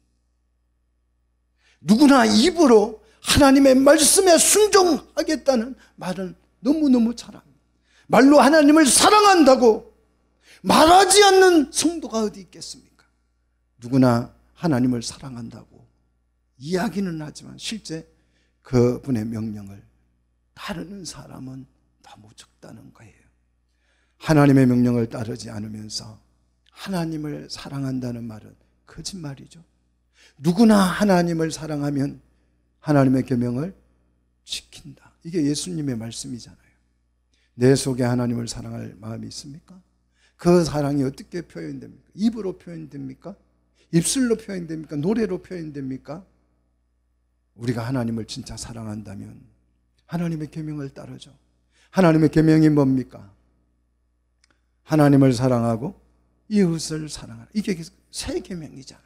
누구나 입으로 하나님의 말씀에 순종하겠다는 말은 너무너무 잘합니다. 말로 하나님을 사랑한다고 말하지 않는 성도가 어디 있겠습니까? 누구나 하나님을 사랑한다고 이야기는 하지만 실제 그분의 명령을 따르는 사람은 너무 적다는 거예요. 하나님의 명령을 따르지 않으면서 하나님을 사랑한다는 말은 거짓말이죠. 누구나 하나님을 사랑하면 하나님의 계명을 지킨다. 이게 예수님의 말씀이잖아요. 내 속에 하나님을 사랑할 마음이 있습니까? 그 사랑이 어떻게 표현됩니까? 입으로 표현됩니까? 입술로 표현됩니까? 노래로 표현됩니까? 우리가 하나님을 진짜 사랑한다면 하나님의 계명을 따르죠. 하나님의 계명이 뭡니까? 하나님을 사랑하고 이웃을 사랑하라. 이게 새 계명이잖아요.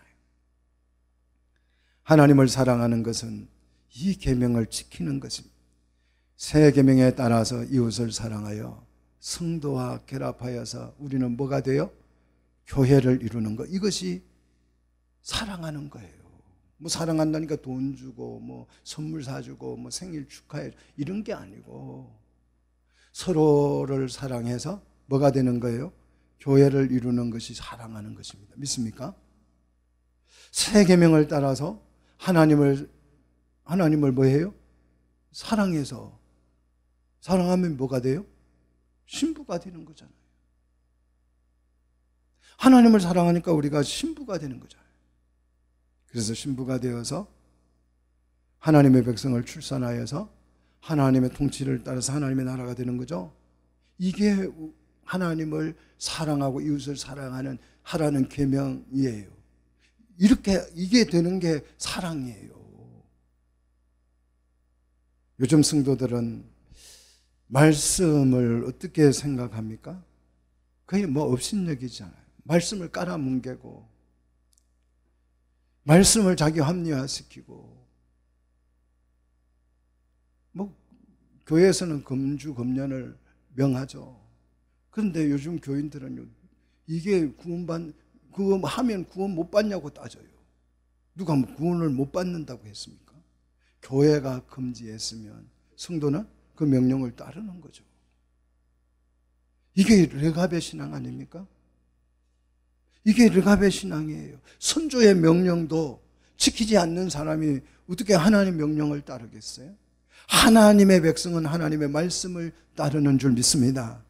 하나님을 사랑하는 것은 이 계명을 지키는 것입니다. 새 계명에 따라서 이웃을 사랑하여 성도와 결합하여서 우리는 뭐가 돼요? 교회를 이루는 것. 이것이 사랑하는 거예요. 뭐 사랑한다니까 돈 주고 뭐 선물 사주고 뭐 생일 축하해 이런 게 아니고 서로를 사랑해서 뭐가 되는 거예요? 교회를 이루는 것이 사랑하는 것입니다. 믿습니까? 새 계명을 따라서 하나님을 뭐해요? 사랑해서 사랑하면 뭐가 돼요? 신부가 되는 거잖아요. 하나님을 사랑하니까 우리가 신부가 되는 거잖아요. 그래서 신부가 되어서 하나님의 백성을 출산하여서 하나님의 통치를 따라서 하나님의 나라가 되는 거죠. 이게 하나님을 사랑하고 이웃을 사랑하는 하라는 계명이에요. 이게 되는 게 사랑이에요. 요즘 성도들은 말씀을 어떻게 생각합니까? 거의 뭐 업신여기잖아요. 말씀을 깔아뭉개고 말씀을 자기 합리화시키고 뭐 교회에서는 금주 금년을 명하죠. 그런데 요즘 교인들은 이게 그거 하면 구원 못 받냐고 따져요. 누가 뭐 구원을 못 받는다고 했습니까? 교회가 금지했으면 성도는 그 명령을 따르는 거죠. 이게 레갑의 신앙 아닙니까? 이게 레갑의 신앙이에요. 선조의 명령도 지키지 않는 사람이 어떻게 하나님의 명령을 따르겠어요? 하나님의 백성은 하나님의 말씀을 따르는 줄 믿습니다.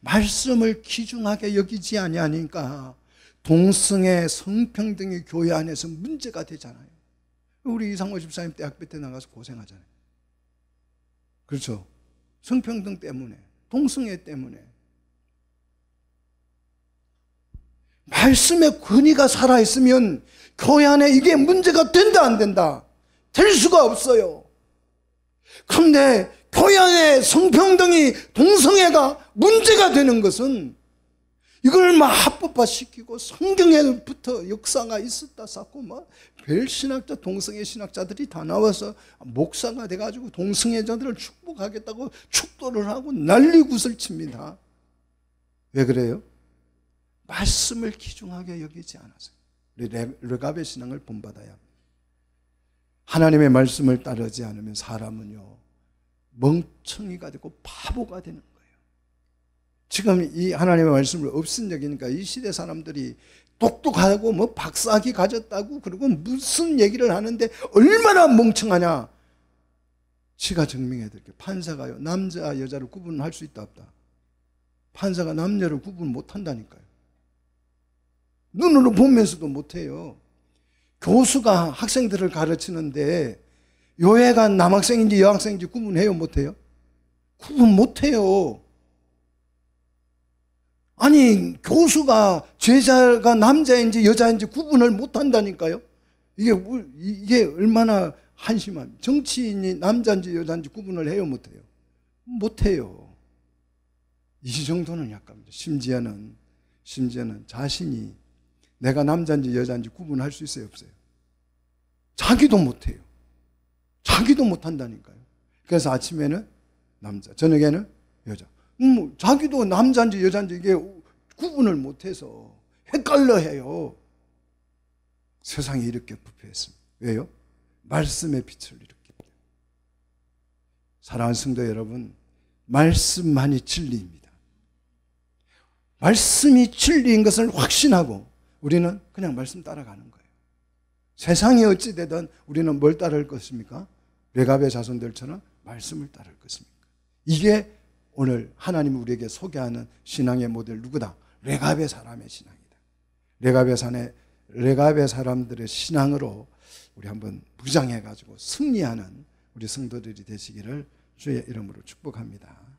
말씀을 귀중하게 여기지 아니하니까 동성애 성평등의 교회 안에서 문제가 되잖아요. 우리 이상호 집사님 대학교 때 나가서 고생하잖아요. 그렇죠? 성평등 때문에, 동성애 때문에. 말씀의 권위가 살아있으면 교회 안에 이게 문제가 된다 안 된다? 될 수가 없어요. 그런데 교회 안에 성평등이, 동성애가 문제가 되는 것은 이걸 막 합법화시키고 성경에부터 역사가 있었다 쌓고 막 별신학자, 동성애 신학자들이 다 나와서 목사가 돼가지고 동성애자들을 축복하겠다고 축도를 하고 난리굿을 칩니다. 왜 그래요? 말씀을 귀중하게 여기지 않아서요. 우리 르갑의 신앙을 본받아야 합니다. 하나님의 말씀을 따르지 않으면 사람은요, 멍청이가 되고 바보가 되는 거예요. 지금 이 하나님의 말씀을 업신여기니까 이 시대 사람들이 똑똑하고 뭐 박사학위 가졌다고 그리고 무슨 얘기를 하는데 얼마나 멍청하냐. 지가 증명해야 될 게, 판사가요, 남자 여자를 구분할 수 있다 없다? 판사가 남녀를 구분 못한다니까요. 눈으로 보면서도 못해요. 교수가 학생들을 가르치는데 여애가 남학생인지 여학생인지 구분해요, 못해요? 구분 못해요. 아니, 교수가 제자가 남자인지 여자인지 구분을 못한다니까요. 이게 얼마나 한심한, 정치인이 남자인지 여자인지 구분을 해요, 못해요? 못해요. 이 정도는 약합니다. 심지어는 자신이 내가 남자인지 여자인지 구분할 수 있어요, 없어요? 자기도 못해요. 자기도 못한다니까요. 그래서 아침에는 남자, 저녁에는 여자. 자기도 남자인지 여자인지 이게 구분을 못해서 헷갈려 해요. 세상이 이렇게 부패했습니다. 왜요? 말씀의 빛을 이렇게. 사랑하는 성도 여러분, 말씀만이 진리입니다. 말씀이 진리인 것을 확신하고 우리는 그냥 말씀 따라가는 거예요. 세상이 어찌 되든 우리는 뭘 따를 것입니까? 르갑의 자손들처럼 말씀을 따를 것입니까? 이게 오늘 하나님이 우리에게 소개하는 신앙의 모델 누구다? 르갑의 사람의 신앙이다. 르갑의 사람들의 신앙으로 우리 한번 무장해가지고 승리하는 우리 성도들이 되시기를 주의 이름으로 축복합니다.